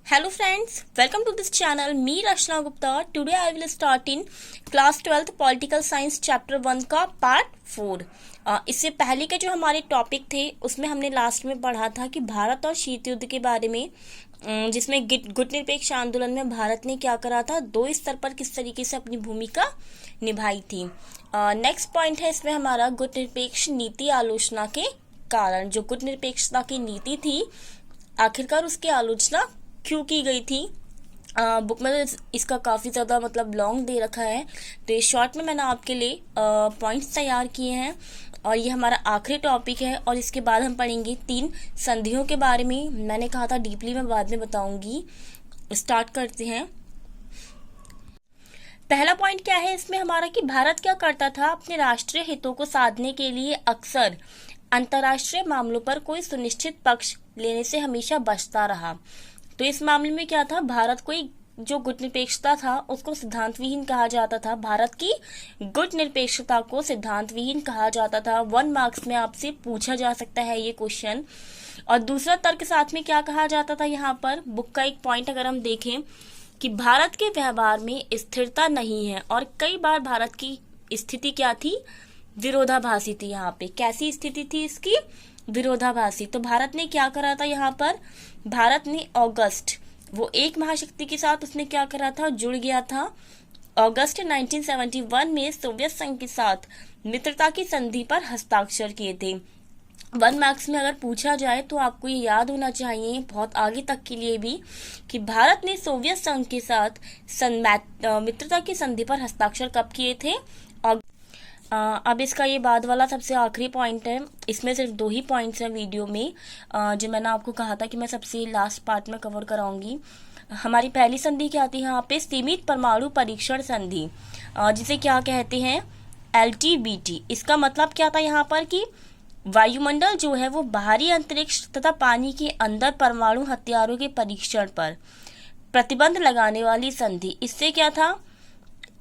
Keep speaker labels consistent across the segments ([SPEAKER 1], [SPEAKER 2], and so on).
[SPEAKER 1] Hello friends, welcome to this channel. Me Rachna Gupta. Today I will start in class 12th Political Science chapter 1 का part 4। इससे पहले के जो हमारे topic थे उसमें हमने लास्ट में पढ़ा था कि भारत और शीत युद्ध के बारे में, जिसमें गुटनिरपेक्ष आंदोलन में भारत ने क्या करा था, दो स्तर पर किस तरीके से अपनी भूमिका निभाई थी। नेक्स्ट पॉइंट है इसमें हमारा गुटनिरपेक्ष नीति आलोचना के कारण। जो गुटनिरपेक्षता की नीति थी आखिरकार उसकी आलोचना क्यों की गई थी। बुक में इसका काफ़ी ज़्यादा लॉन्ग दे रखा है, तो ये शॉर्ट में मैंने आपके लिए पॉइंट्स तैयार किए हैं और ये हमारा आखिरी टॉपिक है। और इसके बाद हम पढ़ेंगे 3 संधियों के बारे में। मैंने कहा था डीपली मैं बाद में बताऊंगी। स्टार्ट करते हैं। पहला पॉइंट क्या है इसमें हमारा कि भारत क्या करता था, अपने राष्ट्रीय हितों को साधने के लिए अक्सर अंतर्राष्ट्रीय मामलों पर कोई सुनिश्चित पक्ष लेने से हमेशा बचता रहा। तो इस मामले में क्या था, भारत को जो गुटनिरपेक्षता था उसको सिद्धांत विहीन कहा जाता था। भारत की गुटनिरपेक्षता को सिद्धांत विहीन कहा जाता था। 1 मार्क्स में आपसे पूछा जा सकता है ये क्वेश्चन। और दूसरा तर्क साथ में क्या कहा जाता था, यहाँ पर बुक का एक पॉइंट अगर हम देखें कि भारत के व्यवहार में स्थिरता नहीं है। और कई बार भारत की स्थिति क्या थी, विरोधाभासी थी। यहाँ पे कैसी स्थिति थी इसकी, विरोधाभासी। तो भारत ने क्या करा था, यहाँ पर भारत ने अगस्त, वो एक महाशक्ति के साथ उसने क्या करा था, जुड़ गया था। अगस्त 1971 में सोवियत संघ के साथ मित्रता की संधि पर हस्ताक्षर किए थे। 1 मार्क्स में अगर पूछा जाए तो आपको ये याद होना चाहिए बहुत आगे तक के लिए भी कि भारत ने सोवियत संघ के साथ मित्रता की संधि पर हस्ताक्षर कब किए थे। अब इसका ये बाद वाला सबसे आखिरी पॉइंट है। इसमें सिर्फ 2 ही पॉइंट्स हैं वीडियो में, जो मैंने आपको कहा था कि मैं सबसे लास्ट पार्ट में कवर कराऊंगी। हमारी पहली संधि क्या थी, यहाँ पे सीमित परमाणु परीक्षण संधि, जिसे क्या कहते हैं, LTBT। इसका मतलब क्या था यहाँ पर कि वायुमंडल जो है वो बाहरी अंतरिक्ष तथा पानी के अंदर परमाणु हथियारों के परीक्षण पर प्रतिबंध लगाने वाली संधि। इससे क्या था,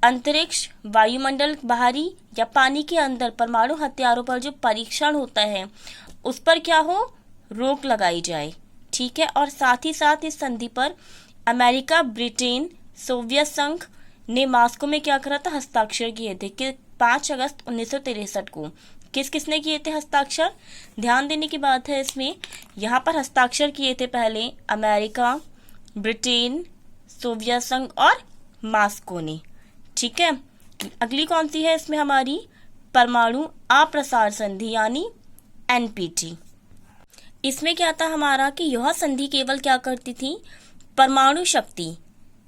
[SPEAKER 1] अंतरिक्ष, वायुमंडल, बाहरी या पानी के अंदर परमाणु हथियारों पर जो परीक्षण होता है उस पर क्या हो, रोक लगाई जाए। ठीक है। और साथ ही साथ इस संधि पर अमेरिका, ब्रिटेन, सोवियत संघ ने मास्को में क्या करा था, हस्ताक्षर किए थे कि 5 अगस्त 1963 को। किस किसने किए थे हस्ताक्षर, ध्यान देने की बात है इसमें। यहाँ पर हस्ताक्षर किए थे पहले अमेरिका, ब्रिटेन, सोवियत संघ और मास्को ने। ठीक है। अगली कौन सी है इसमें हमारी, परमाणु अप्रसार संधि यानी NPT। इसमें क्या था हमारा कि यह संधि केवल क्या करती थी, परमाणु शक्ति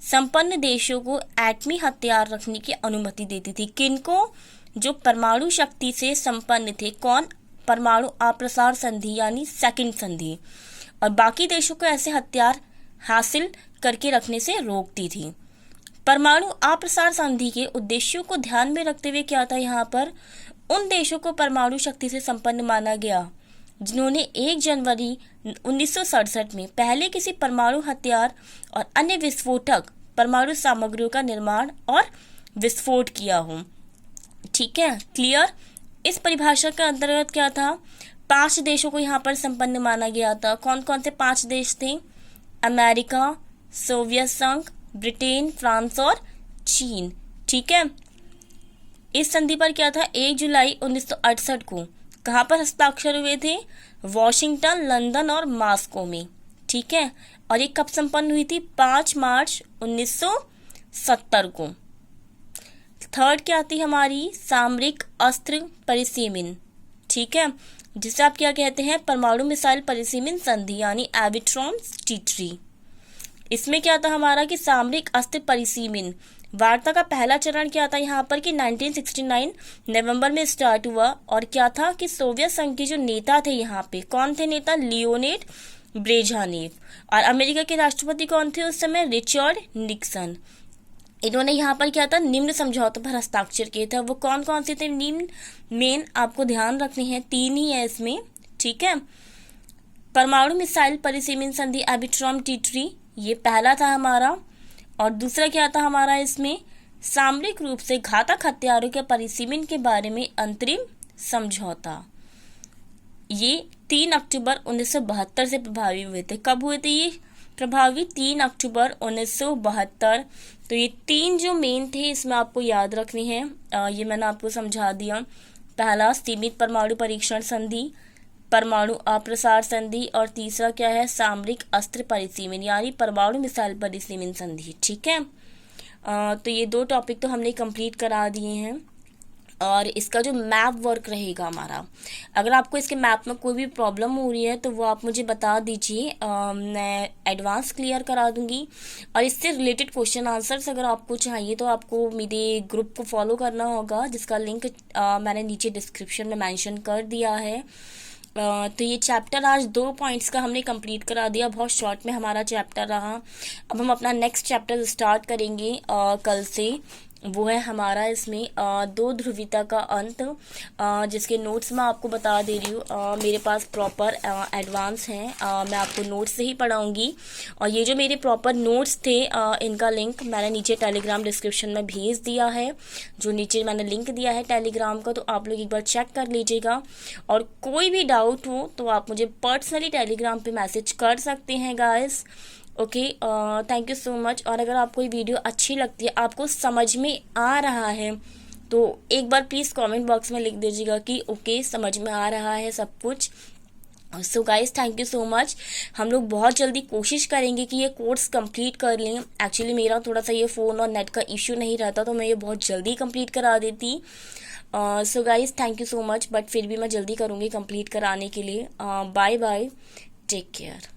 [SPEAKER 1] संपन्न देशों को एटमी हथियार रखने की अनुमति देती थी। किनको, जो परमाणु शक्ति से संपन्न थे। कौन, परमाणु अप्रसार संधि यानी सेकंड संधि। और बाकी देशों को ऐसे हथियार हासिल करके रखने से रोकती थी। परमाणु अप्रसार संधि के उद्देश्यों को ध्यान में रखते हुए क्या था, यहाँ पर उन देशों को परमाणु शक्ति से संपन्न माना गया जिन्होंने 1 जनवरी 1967 में पहले किसी परमाणु हथियार और अन्य विस्फोटक परमाणु सामग्रियों का निर्माण और विस्फोट किया हो। ठीक है, क्लियर। इस परिभाषा के अंतर्गत क्या था, 5 देशों को यहाँ पर संपन्न माना गया था। कौन कौन से 5 देश थे, अमेरिका, सोवियत संघ, ब्रिटेन, फ्रांस और चीन। ठीक है। इस संधि पर क्या था, 1 जुलाई 1968 को कहाँ पर हस्ताक्षर हुए थे, वॉशिंगटन, लंदन और मास्को में। ठीक है। और ये कब संपन्न हुई थी, 5 मार्च 1970 को। थर्ड क्या थी हमारी, सामरिक अस्त्र परिसीमन। ठीक है, जिसे आप क्या कहते हैं, परमाणु मिसाइल परिसीमन संधि यानी एविट्रॉम-टीट्री। इसमें क्या था हमारा कि सामरिक अस्त्र परिसीमन वार्ता का पहला चरण क्या था यहाँ पर कि 1969 नवंबर में स्टार्ट हुआ। और क्या था कि सोवियत संघ के जो नेता थे यहाँ पे, कौन थे नेता, लियोनिड ब्रेजनेव। और अमेरिका के राष्ट्रपति कौन थे उस समय, रिचर्ड निक्सन। इन्होंने यहाँ पर क्या था, निम्न समझौतों पर हस्ताक्षर किए थे। वो कौन कौन से थे, निम्न मेन आपको ध्यान रखने हैं, 3 ही है इसमें। ठीक है। परमाणु मिसाइल परिसीमन संधि एविट्रॉम-टीट्री, ये पहला था हमारा। और दूसरा क्या था हमारा इसमें, सामरिक रूप से घातक हथियारों के परिसीमन के बारे में अंतरिम समझौता। ये 3 अक्टूबर 1972 से प्रभावी हुए थे। कब हुए थे ये प्रभावी 3 अक्टूबर 1972। तो ये 3 जो मेन थे इसमें आपको याद रखने हैं। ये मैंने आपको समझा दिया। पहला सीमित परमाणु परीक्षण संधि, परमाणु अप्रसार संधि, और तीसरा क्या है, सामरिक अस्त्र परिसीमन यानी परमाणु मिसाइल परिसीमन संधि। ठीक है। तो ये 2 टॉपिक तो हमने कंप्लीट करा दिए हैं। और इसका जो मैप वर्क रहेगा हमारा, अगर आपको इसके मैप में कोई भी प्रॉब्लम हो रही है तो वो आप मुझे बता दीजिए, मैं एडवांस क्लियर करा दूंगी। और इससे रिलेटेड क्वेश्चन आंसर्स अगर आपको चाहिए तो आपको मेरे ग्रुप को फॉलो करना होगा, जिसका लिंक मैंने नीचे डिस्क्रिप्शन में मेंशन कर दिया है। तो ये चैप्टर आज 2 पॉइंट्स का हमने कंप्लीट करा दिया, बहुत शॉर्ट में हमारा चैप्टर रहा। अब हम अपना नेक्स्ट चैप्टर स्टार्ट करेंगे कल से। वो है हमारा इसमें 2 ध्रुवीयता का अंत, जिसके नोट्स मैं आपको बता दे रही हूँ। मेरे पास प्रॉपर एडवांस हैं, मैं आपको नोट्स से ही पढ़ाऊँगी। और ये जो मेरे प्रॉपर नोट्स थे, इनका लिंक मैंने नीचे टेलीग्राम डिस्क्रिप्शन में भेज दिया है। जो नीचे मैंने लिंक दिया है टेलीग्राम का, तो आप लोग एक बार चेक कर लीजिएगा। और कोई भी डाउट हो तो आप मुझे पर्सनली टेलीग्राम पे मैसेज कर सकते हैं guys. Okay, thank you so much. और अगर आपको ये वीडियो अच्छी लगती है, आपको समझ में आ रहा है, तो एक बार प्लीज़ कमेंट बॉक्स में लिख दीजिएगा कि ओके समझ में आ रहा है सब कुछ। सो guys, thank you so much. हम लोग बहुत जल्दी कोशिश करेंगे कि ये कोर्स कंप्लीट कर लें। एक्चुअली मेरा थोड़ा सा ये फ़ोन और नेट का इशू नहीं रहता, तो मैं ये बहुत जल्दी कंप्लीट करा देती। So guys, thank you so much, but फिर भी मैं जल्दी करूँगी कंप्लीट कराने के लिए। Bye bye, take care.